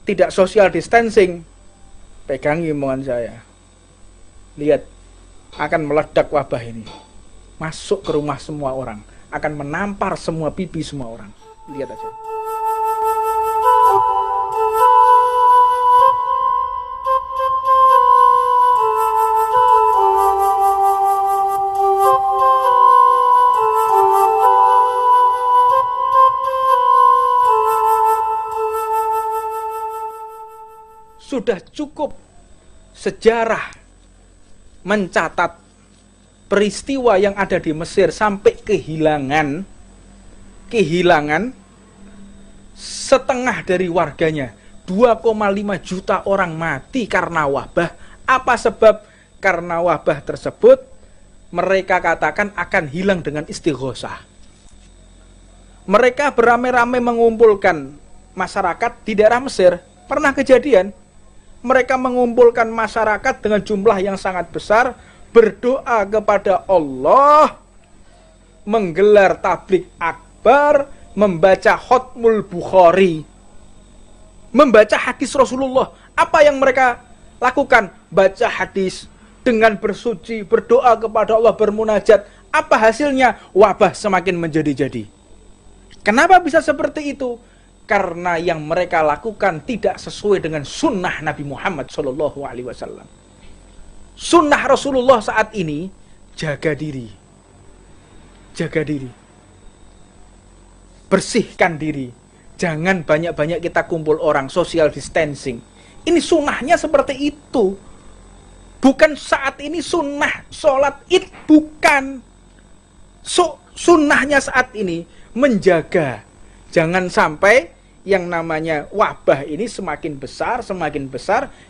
tidak social distancing, pegangi omongan saya. Lihat, akan meledak wabah ini. Masuk ke rumah semua orang, akan menampar semua pipi semua orang. Lihat aja. Sudah cukup sejarah mencatat peristiwa yang ada di Mesir sampai kehilangan setengah dari warganya. 2,5 juta orang mati karena wabah. Apa sebab? Karena wabah tersebut mereka katakan akan hilang dengan istighosah. Mereka beramai-ramai mengumpulkan masyarakat di daerah Mesir. Pernah kejadian, mereka mengumpulkan masyarakat dengan jumlah yang sangat besar, berdoa kepada Allah, menggelar tablik akbar, membaca khotmul Bukhari, membaca hadis Rasulullah. Apa yang mereka lakukan? Baca hadis dengan bersuci, berdoa kepada Allah, bermunajat. Apa hasilnya? Wabah semakin menjadi-jadi. Kenapa bisa seperti itu? Karena yang mereka lakukan tidak sesuai dengan sunnah Nabi Muhammad SAW. Sunnah Rasulullah saat ini, jaga diri. Jaga diri. Bersihkan diri. Jangan banyak-banyak kita kumpul orang, social distancing. Ini sunnahnya seperti itu. Bukan saat ini sunnah sholat id, bukan. Sunnahnya saat ini menjaga. Jangan sampai yang namanya wabah ini semakin besar,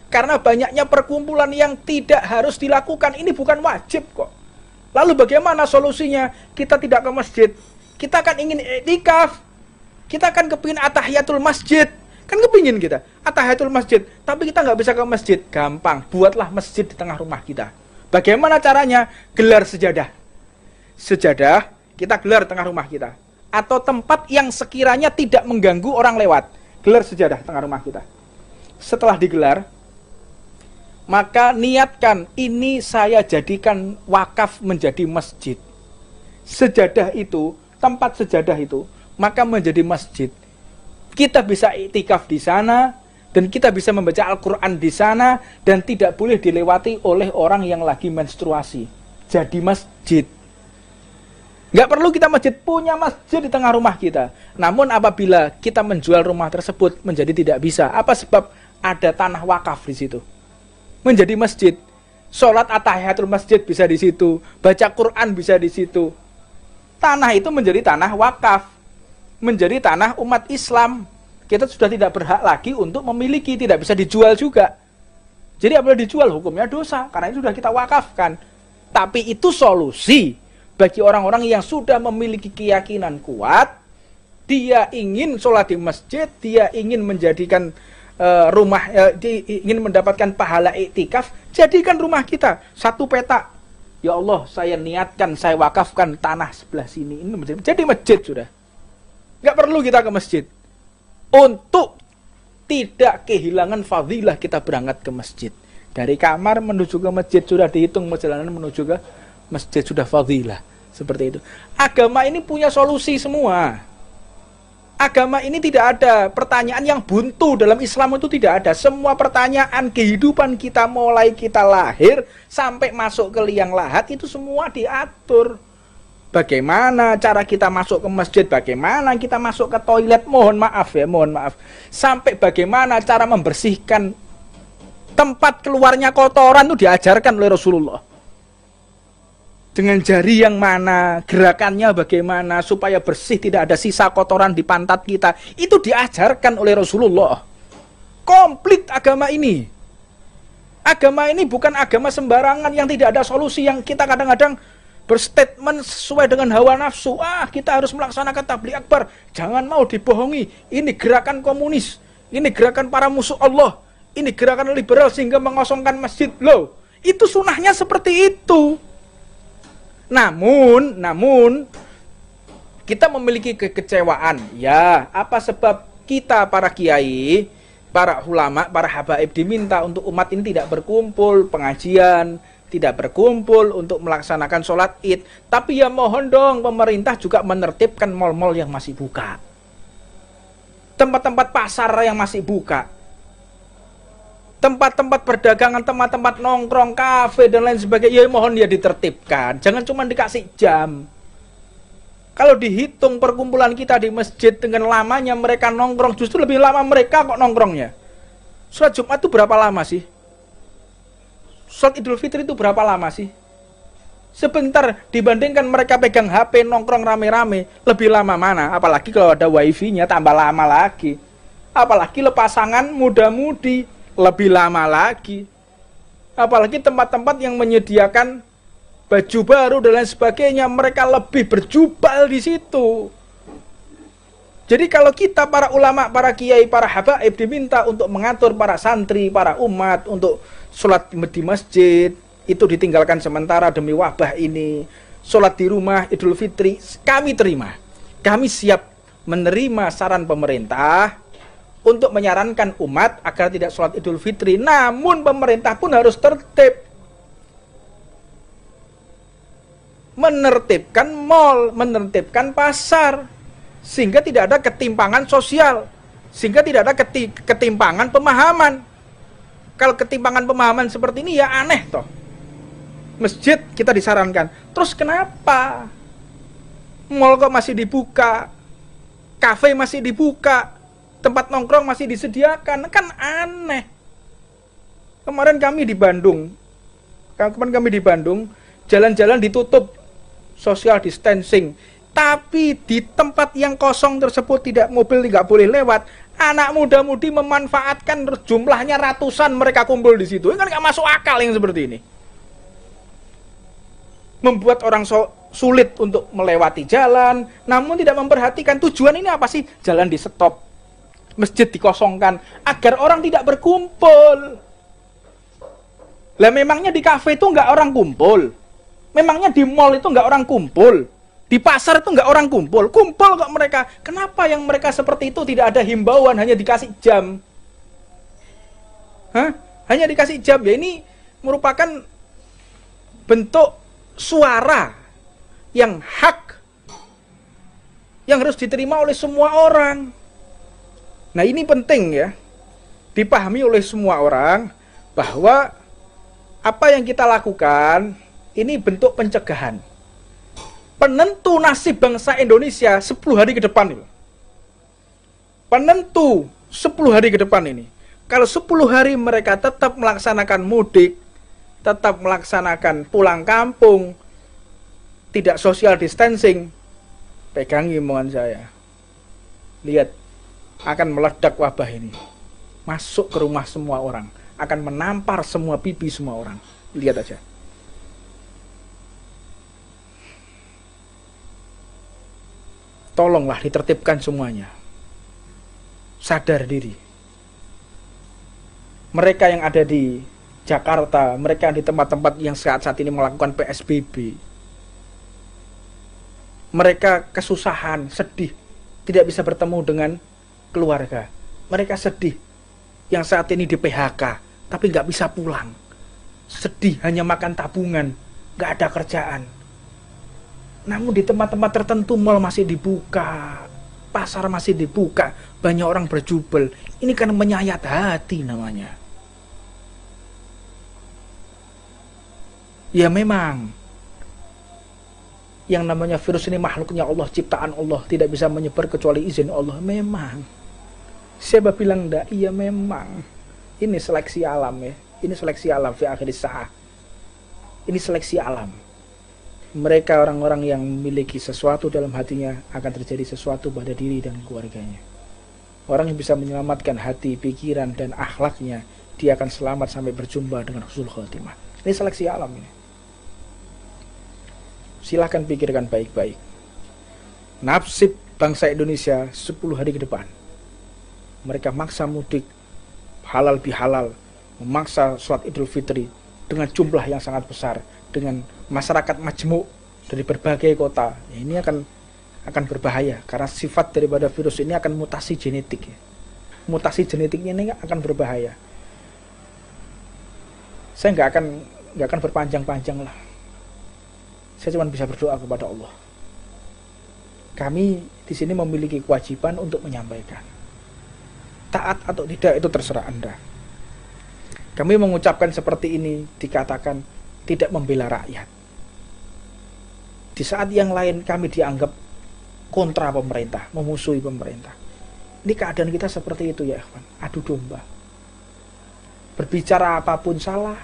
karena banyaknya perkumpulan yang tidak harus dilakukan. Ini bukan wajib kok. Lalu bagaimana solusinya? Kita tidak ke masjid. Kita kan ingin iktikaf. Kita kan kepingin atahiyatul masjid. Kan kepingin kita atahiyatul masjid. Tapi kita nggak bisa ke masjid. Gampang, buatlah masjid di tengah rumah kita. Bagaimana caranya? Gelar sejadah. Sejadah kita gelar di tengah rumah kita. Atau tempat yang sekiranya tidak mengganggu orang lewat. Gelar sejadah tengah rumah kita. Setelah digelar, maka niatkan, ini saya jadikan wakaf menjadi masjid. Sejadah itu, tempat sejadah itu, maka menjadi masjid. Kita bisa iktikaf di sana, dan kita bisa membaca Al-Quran di sana, dan tidak boleh dilewati oleh orang yang lagi menstruasi. Jadi masjid. Nggak perlu kita punya masjid di tengah rumah kita. Namun apabila kita menjual rumah tersebut menjadi tidak bisa. Apa sebab? Ada tanah wakaf di situ. Menjadi masjid. Sholat atahiyatul masjid bisa di situ. Baca Quran bisa di situ. Tanah itu menjadi tanah wakaf. Menjadi tanah umat Islam. Kita sudah tidak berhak lagi untuk memiliki. Tidak bisa dijual juga. Jadi apabila dijual hukumnya dosa. Karena itu sudah kita wakafkan. Tapi itu solusi. Bagi orang-orang yang sudah memiliki keyakinan kuat, dia ingin sholat di masjid, dia ingin menjadikan ingin mendapatkan pahala iktikaf, jadikan rumah kita satu petak. Ya Allah, saya niatkan, saya wakafkan tanah sebelah sini. Ini jadi masjid sudah. Nggak perlu kita ke masjid. Untuk tidak kehilangan fadilah kita berangkat ke masjid. Dari kamar menuju ke masjid sudah dihitung perjalanan menuju ke masjid sudah fadilah. Seperti itu. Agama ini punya solusi semua. Agama ini tidak ada pertanyaan yang buntu. Dalam Islam itu tidak ada. Semua pertanyaan kehidupan kita mulai kita lahir sampai masuk ke liang lahat itu semua diatur. Bagaimana cara kita masuk ke masjid, bagaimana kita masuk ke toilet, mohon maaf. Sampai bagaimana cara membersihkan tempat keluarnya kotoran itu diajarkan oleh Rasulullah. Dengan jari yang mana, gerakannya bagaimana, supaya bersih, tidak ada sisa kotoran di pantat kita. Itu diajarkan oleh Rasulullah. Komplit agama ini. Agama ini bukan agama sembarangan yang tidak ada solusi, yang kita kadang-kadang berstatement sesuai dengan hawa nafsu. Kita harus melaksanakan tabligh akbar. Jangan mau dibohongi. Ini gerakan komunis. Ini gerakan para musuh Allah. Ini gerakan liberal sehingga mengosongkan masjid. Loh, itu sunahnya seperti itu. Namun kita memiliki kekecewaan. Ya, apa sebab kita para kiai para ulama, para habaib diminta untuk umat ini tidak berkumpul pengajian, tidak berkumpul untuk melaksanakan sholat id. Tapi ya mohon dong pemerintah juga menertibkan mal-mal yang masih buka, tempat-tempat pasar yang masih buka, tempat-tempat perdagangan, tempat-tempat nongkrong, kafe dan lain sebagainya. Ya mohon ya ditertibkan, jangan cuma dikasih jam. Kalau dihitung perkumpulan kita di masjid dengan lamanya mereka nongkrong, justru lebih lama mereka kok nongkrongnya. Sholat Jumat itu berapa lama sih? Sholat Idul Fitri itu berapa lama sih? Sebentar dibandingkan mereka pegang HP nongkrong rame-rame, lebih lama mana? Apalagi kalau ada wifi-nya tambah lama lagi. Apalagi pasangan muda-mudi, lebih lama lagi. Apalagi tempat-tempat yang menyediakan baju baru dan lain sebagainya, mereka lebih berjubal di situ. Jadi kalau kita para ulama, para kiai, para habaib diminta untuk mengatur para santri, para umat untuk sholat di masjid, itu ditinggalkan sementara demi wabah ini. Sholat di rumah Idul Fitri, kami terima. Kami siap menerima saran pemerintah untuk menyarankan umat agar tidak sholat Idul Fitri. Namun pemerintah pun harus tertib, menertibkan mal, menertibkan pasar, sehingga tidak ada ketimpangan sosial, sehingga tidak ada ketimpangan pemahaman. Kalau ketimpangan pemahaman seperti ini ya aneh toh. Masjid kita disarankan, terus kenapa mal kok masih dibuka, kafe masih dibuka, tempat nongkrong masih disediakan? Kan aneh. Kemarin kami di Bandung, jalan-jalan ditutup, social distancing, tapi di tempat yang kosong tersebut tidak, mobil tidak boleh lewat. Anak muda-mudi memanfaatkan, jumlahnya ratusan, mereka kumpul di situ. Ini kan nggak masuk akal yang seperti ini. Membuat orang sulit untuk melewati jalan, namun tidak memperhatikan tujuan ini apa sih? Jalan di stop, masjid dikosongkan agar orang tidak berkumpul. Lah memangnya di kafe itu nggak orang kumpul? Memangnya di mall itu nggak orang kumpul? Di pasar itu nggak orang kumpul? Kumpul kok mereka. Kenapa yang mereka seperti itu tidak ada himbauan, hanya dikasih jam? Hanya dikasih jam. Ya ini merupakan bentuk suara yang hak, yang harus diterima oleh semua orang. Nah ini penting ya, dipahami oleh semua orang bahwa apa yang kita lakukan ini bentuk pencegahan. Penentu nasib bangsa Indonesia 10 hari ke depan ini. Penentu 10 hari ke depan ini. Kalau 10 hari mereka tetap melaksanakan mudik, tetap melaksanakan pulang kampung, tidak social distancing, pegangi omongan saya. Lihat, akan meledak wabah ini. Masuk ke rumah semua orang, akan menampar semua pipi semua orang. Lihat aja. Tolonglah ditertibkan semuanya. Sadar diri. Mereka yang ada di Jakarta, mereka di tempat-tempat yang saat ini melakukan PSBB, mereka kesusahan, sedih, tidak bisa bertemu dengan keluarga. Mereka sedih yang saat ini di PHK, tapi nggak bisa pulang. Sedih, hanya makan tabungan, nggak ada kerjaan. Namun di tempat-tempat tertentu mal masih dibuka, pasar masih dibuka, banyak orang berjubel. Ini kan menyayat hati namanya. Ya memang, yang namanya virus ini makhluknya Allah, ciptaan Allah, tidak bisa menyebar kecuali izin Allah. Memang. Siapa bilang enggak? Iya memang. Ini seleksi alam ya. Ini seleksi alam fi akhir sa'ah. Ini seleksi alam. Mereka orang-orang yang memiliki sesuatu dalam hatinya akan terjadi sesuatu pada diri dan keluarganya. Orang yang bisa menyelamatkan hati, pikiran, dan akhlaknya, dia akan selamat sampai berjumpa dengan husnul khotimah. Ini seleksi alam ini. Silahkan pikirkan baik-baik. Nasib bangsa Indonesia 10 hari ke depan. Mereka maksa mudik, halal bihalal, memaksa sholat Idul Fitri dengan jumlah yang sangat besar, dengan masyarakat majmuk dari berbagai kota. Ini akan berbahaya karena sifat daripada virus ini akan mutasi genetik ya. mutasi genetiknya ini akan berbahaya. Saya nggak akan berpanjang-panjang lah. Saya cuma bisa berdoa kepada Allah. Kami di sini memiliki kewajiban untuk menyampaikan. Taat atau tidak itu terserah Anda. Kami mengucapkan seperti ini dikatakan tidak membela rakyat. Di saat yang lain kami dianggap kontra pemerintah, memusuhi pemerintah. Ini keadaan kita seperti itu ya, ikhwan. Adu domba. Berbicara apapun salah,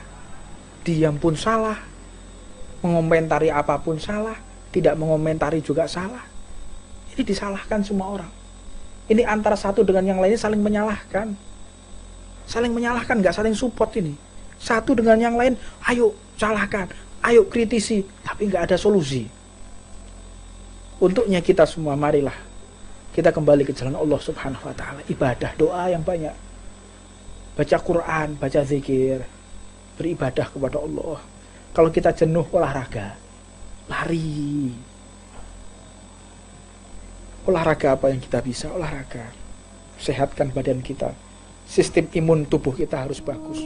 diam pun salah, mengomentari apapun salah, tidak mengomentari juga salah. Ini disalahkan semua orang. Ini antara satu dengan yang lainnya saling menyalahkan. Saling menyalahkan, nggak saling support ini. Satu dengan yang lain, ayo salahkan, ayo kritisi, tapi nggak ada solusi. Untuknya kita semua, marilah kita kembali ke jalan Allah Subhanahu wa Ta'ala. Ibadah, doa yang banyak, baca Quran, baca zikir, beribadah kepada Allah. Kalau kita jenuh, olahraga, lari. Olahraga apa yang kita bisa? Olahraga. Sehatkan badan kita. Sistem imun tubuh kita harus bagus.